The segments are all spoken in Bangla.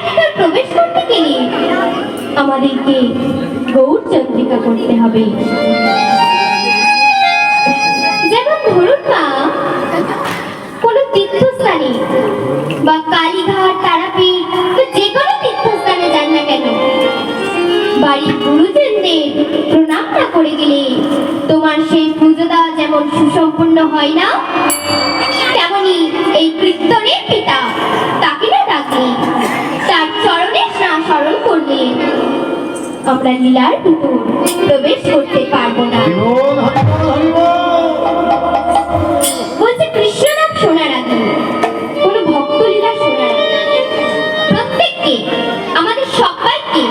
ভিতর প্রবেশ করতে গেলে আমাদেরকে গৌর চন্দ্রিকা করতে হবে। যেমন ধরুন মা, কোনো তীর্থস্থানে বা কালীঘাট, তারাপীঠ যে কোনো তীর্থস্থানে যান না কেন, বাড়ির গুরুজনদের প্রণাম না করে গেলে তোমার সেই পুজো দেওয়া যেমন সুসম্পন্ন হয় না, তেমনি এই কীর্তনের পিতা তাকে না ডাকলে, তার চরণে না স্মরণ করলে আমরা লীলার ভিতর প্রবেশ করতে পারবো না। বলছে কৃষ্ণ নাম শোনার আগে, কোনো ভক্ত লীলা শোনার আগে প্রত্যেককে, আমাদের সবাইকে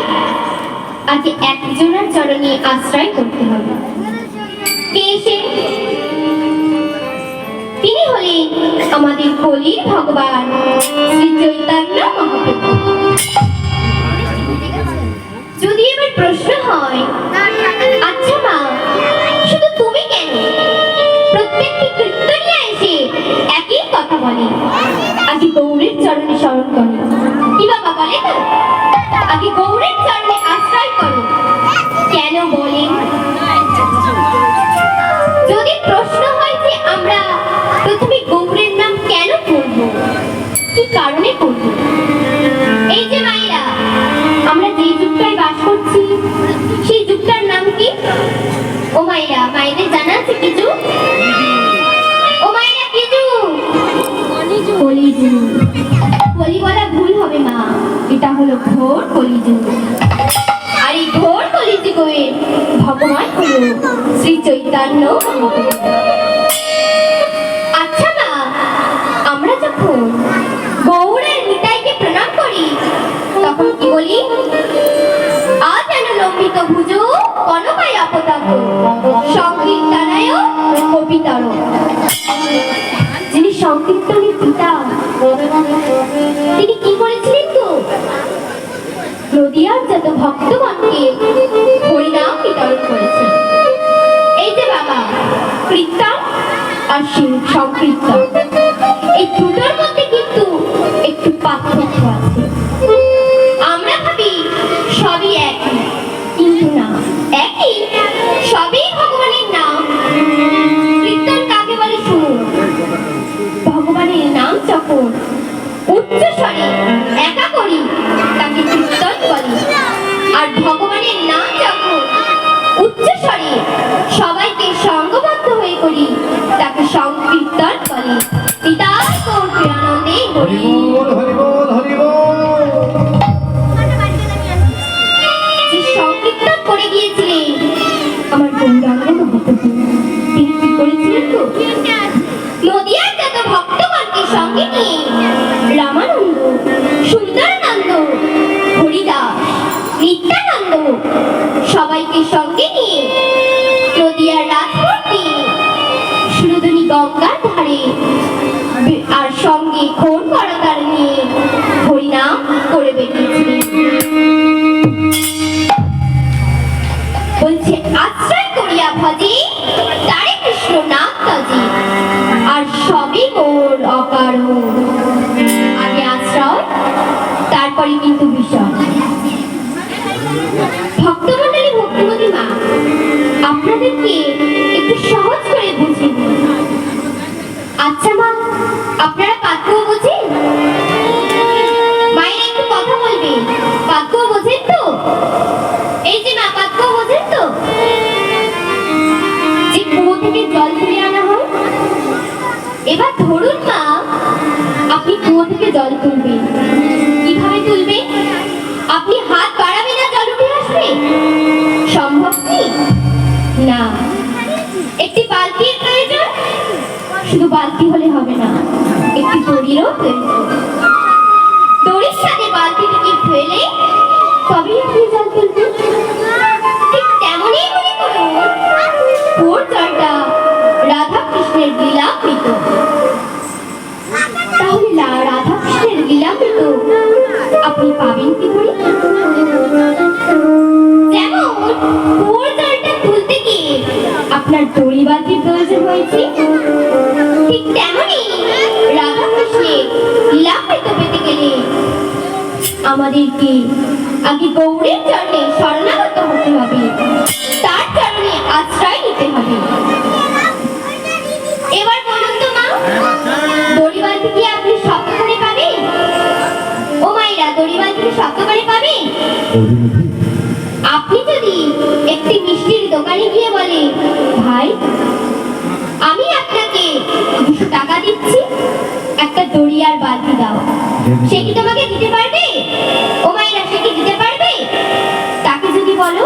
আগে একজনের চরণে আশ্রয় করতে হবে। কে সে? তিনি হলেন আমাদের কলির ভগবান শ্রী চৈতন্য মহাপ্রভু। যদি এবার প্রশ্ন হয়, আচ্ছা মা, শুধু তুমি কেন প্রত্যেকটি কীর্তনিয়া এসে একই কথা বলে, আগে গৌরের চরণে স্মরণ করো, কি বাবা বলে তো, আগে গৌরের চরণে আশ্রয় করো, কেন বলেন? যদি প্রশ্ন হয় যে আমরা প্রথমে গৌরের নাম কেন করব, কি কারণে করব, এই যে মায়েরা, আমরা যে যুগটায় বাস করছি সেই যুগটার নাম কি? ও মায়েরা, মায়েদের জানা আছে কি যুগ? ও মায়েরা, কি যুগ? কলিযুগ। কলি বলা ভুল হবে মা, এটা হলো ঘোর কলিযুগ। আর এই ঘোর কলিযুগে ভগবান হলো শ্রী চৈতন্য মহাপ্রভু। আচ্ছা মা, আমরা যখন গৌরের নিতাইকে প্রণাম করি তখন কি বলি? আজ যেন লম্বিত ভুজো কনকায় আপতাক সংকীর্তনায় কবিতার। যিনি সংকীর্তনের পিতা, তিনি কি করেছিলেন তো? নদিয়ার যত ভক্তগণকে হরিনাম বিতরণ করেছেন। এই যে বাবা, কীর্তন আর সংকীর্তন, এই দুটোর মধ্যে কিন্তু একটু পার্থক্য আছে। আমরা ভাবি সবই একই, কিন্তু না, একই, সবই ভগবানের নাম। কীর্তন কাকে বলে শুনুন। ভগবানের নাম যখন উচ্চ স্বরে একা করি তাকে কীর্তন বলে, আর ভগবানের নাম যখন উচ্চ স্বরে সবাইকে সঙ্গবদ্ধ হয়ে করি তাকে সংকীর্তন বলে। পিতা গৌর আনন্দে হরি বল, হরি বল, হরি বল। যে সংকীর্তন করে গিয়েছিলেন আমার গৌরাঙ্গ মহাপ্রভু, তিনি কি করেছিলেন তো? নদিয়ার যত ভক্তগণকে সঙ্গে নিয়ে রামানন্দ, সুন্দরানন্দ, হরিদাস, নিত্যানন্দ সবাইকে সঙ্গে নিয়ে নদিয়ার রাজপথে সুরধনী গঙ্গার ধারে আর সঙ্গে ঘোর করতাল নিয়ে হরিনাম করে বেরিয়েছিলেন। বলছে আশ্রয় করিয়া ভজে তারে কৃষ্ণ নাম তজে, আর সবই মোর অকারণ। আগে আশ্রয়, তারপরে কিন্তু বিষয়। ভক্তমণ্ডলী, ভক্তিমতী মা, আপনাদেরকে একটু সহজ করে বুঝিয়ে দিই। আচ্ছা মা, আপনারা পাদ্য বোঝেন? মায়ের একটু কথা বলবেন, পাদ্য বোঝেন তো? এই যে মা, পাদ্য বোঝেন তো? যে কুয়ো থেকে জল তুলে আনা হয়। এবার ধরুন মা, আপনি কুয়ো থেকে জল তুলবেন, কিভাবে তুলবেন? আপনি হাত বাড়াবেন না জল উঠে আসবে? সম্ভব কি? না। একটি বালতির প্রয়োজন। শুধু বালতি হলে হবে না, একটি দড়িরও প্রয়োজন। দড়ির সাথে বালতিটিকে ফেলে তবেই আপনি জল তুলবেন। ঠিক তেমনই মনে করুন কুয়োর জলটা রাধা কৃষ্ণের লীলামৃত। তাহলে রাধা কৃষ্ণের লীলামৃত আপনি পাবেন কি করে? যেমন কুয়োর জলটা তুলতে গিয়ে আপনার দড়ি বালতির প্রয়োজন হয়েছে, ঠিক তেমনি রাধা কৃষ্ণের লীলামৃত পেতে গেলে আমাদেরকে আগে গৌরীর চরণে শরণাগত হতে হবে, তার চরণে আশ্রয় নিতে হবে। এবার বলুন তো মা, দড়িবালতি কি আপনি শক্ত করে পাবেন? ও মায়েরা, দড়িবালতি কি শক্ত করে পাবেন? আপনি যদি একটি মিষ্টির দোকানে গিয়ে বলে, ভাই আমি আপনাকে 200 টাকা দিচ্ছি, একটা দড়ি আর বালতি দাও, সে কি তোমাকে দিতে পারবে? ও মায়েরা, সে কি দিতে পারবে? তাকে যদি বলো,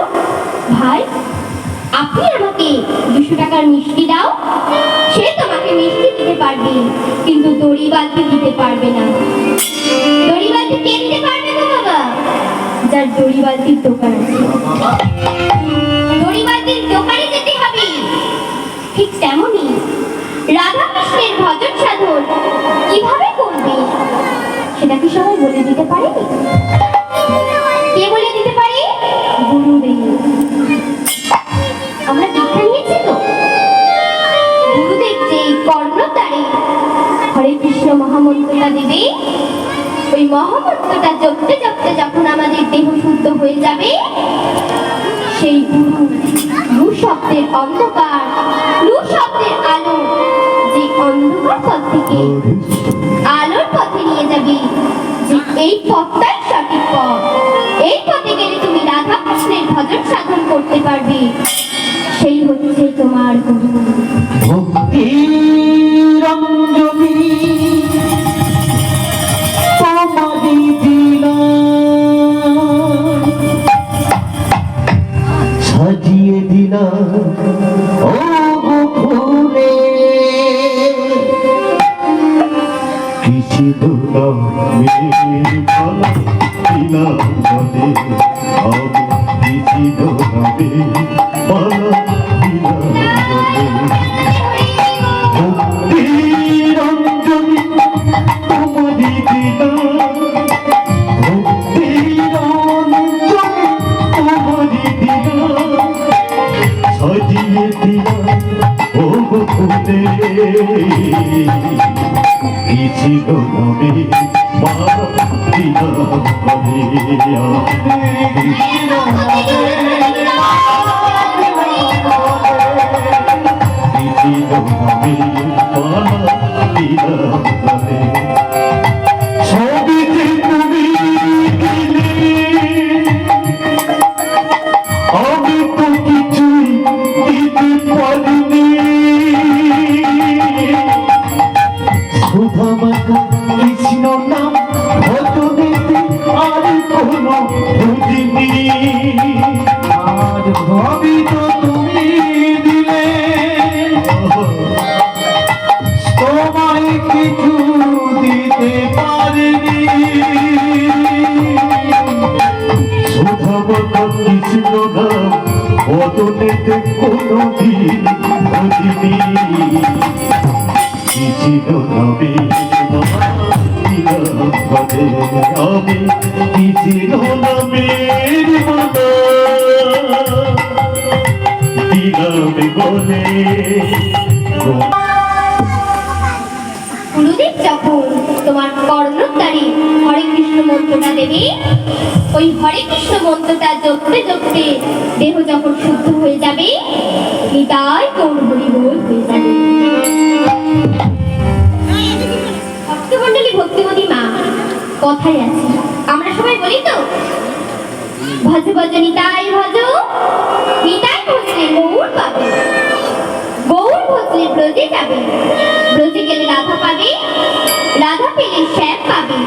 ভাই আপনি আমাকে 200 টাকার মিষ্টি দাও, সে তোমাকে মিষ্টি দিতে পারবে, কিন্তু দড়ি বালতি দিতে পারবে না। দড়ি বালতি কে দিতে পারবে না বাবা? যার দড়ি বালতির দোকান আছে। দড়ি বালতির দোকানে যেতে হবে। ঠিক তেমনি রাধা কৃষ্ণের ভজন সাধন কিভাবে করবে সেটা কি সবাই বলে দিতে পারে? কে বলে দিতে পারে? গুরুদেব। আমরা দীক্ষা নিয়েছি তো, গুরুদেব যে কর্ণতারে হরে কৃষ্ণ মহামন্ত্রটা দেবে, ওই মহামন্ত্রটা জপতে জপতে যখন আমাদের দেহ শুদ্ধ হয়ে যাবে, সেই গুরু শব্দের অন্ধকার, লু শব্দের আলো, যে অন্ধকার পথ থেকে আলোর পথে নিয়ে যাবে, যে এই পথটাই সঠিক পথ, এই পথে গেলে তুমি রাধা কৃষ্ণের ভজন সাধন করতে পারবে, সেই হচ্ছে তোমার গুরু। সাজিয়ে দিলা ও ফুলে কিছু দিলাম বলে আমি কিছু দোলাবে মালা দিলাম বলে রঞ্জনী তোমারি দিলাম সাজিয়ে দিলাম ও ফুলে কিছু দোলাবে মালা দিলাম বলে ছবিতে তুমি আমি তো কিছুই দিতে পারিনি, সুধামাতা কৃষ্ণ নাম ভজনেতে আর কোনো বুঝিনি, আর ভাবি তো তুমি দিলে তোমায় কিছু দিতে পারিনি, সুধামাতা কৃষ্ণ নাম ভজনেতে কোনো দিন বুঝিনি, কিছু নবে আমি কিছু নবে দিলামে বলে। গুরুদেব যখন তোমার কর্ণদ্বারে হরে কৃষ্ণ মন্ত্রটা দেবে, ওই হরে কৃষ্ণ মন্ত্রটা জপতে জপতে দেহ যখন শুদ্ধ হয়ে যাবে, হৃদয় গৌর হরি বল হয়ে যাবে। ভক্তমণ্ডলী, ভক্তিমতী মা, কথায় আছে, আমরা সবাই বলি তো, ভজ ভজ নিতাই ভজ, নিতাই ভজলে গৌর পাবে, গৌর ভজলে ব্রজে যাবে, ব্রজে গেলে রাধা পাবে, রাধা পেলে শ্যাম পাবে,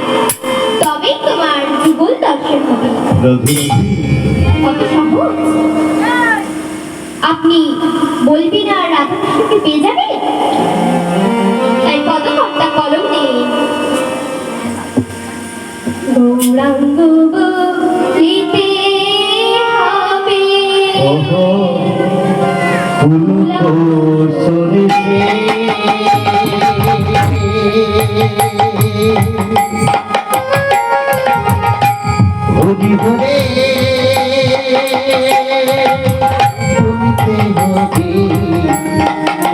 তবেই তোমার যুগল দর্শন হবে। কত সহজ! আপনি বলবেন আর রাধা কৃষ্ণকে পেয়ে যাবে। তাই পদকর্তা কলম নেই, গৌরাঙ্গ বলিতে হবে, হরি হরে শুনতে হবে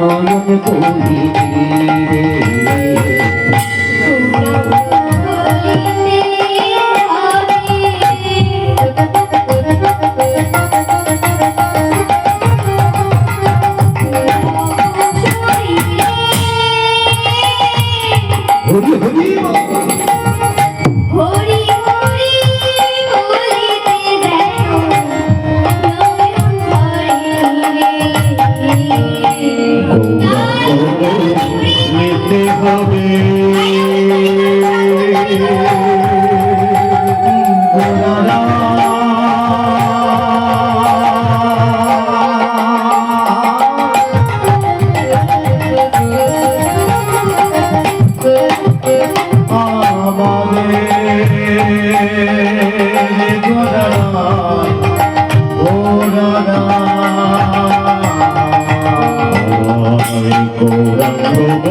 নয়ন বলি রে। গৌরাঙ্গ বলিতে হবে, গোদারায় ও রাধা আমায় গৌরাঙ্গ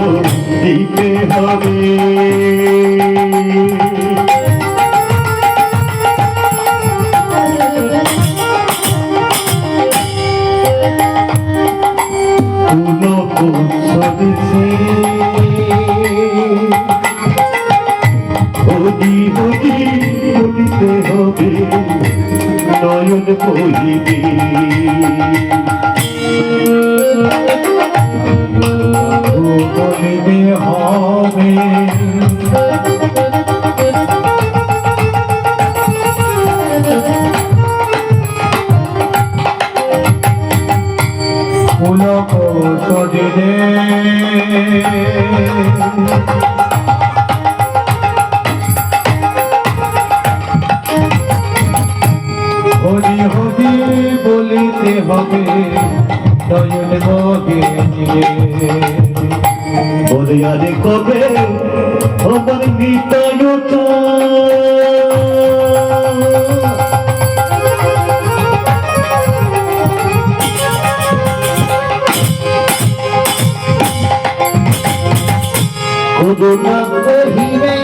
দিতে হবে বলিতে হবে নয়ন বহিবে বলিতে হবে পুলক সজিলে হরি হরি বলিতে হবে নয়ন বহে বলে আরে কবে আমার নিতায় করুণা কহিবে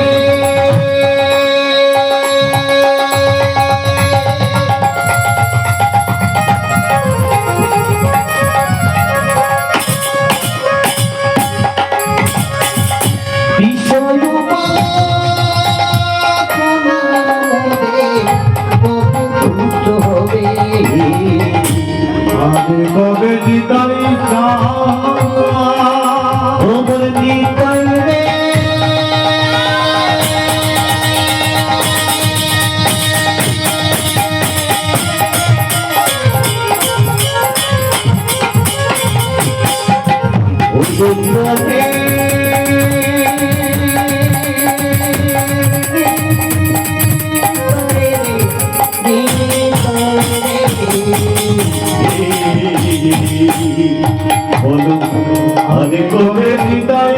কবে নিতাই খবর নিতাই রে বলো আরে কবে নিতাই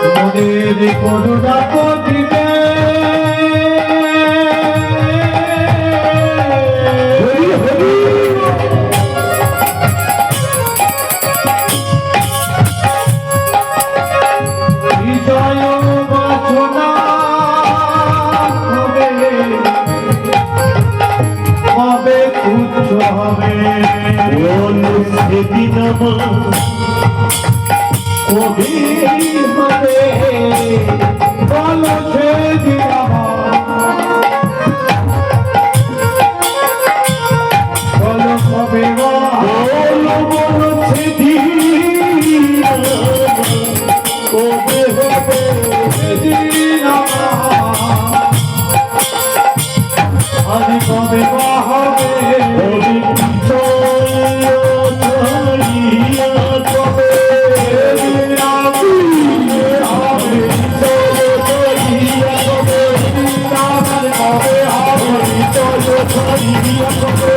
মনের করুণা করিবে বিজয় বাসনা হবে তুচ্ছ হবে সেদিন কবি হবে বলো সেদিন বলো কবে বলো বলো সেদিন কবে হবে সেদিন আদি কবে হবে কবে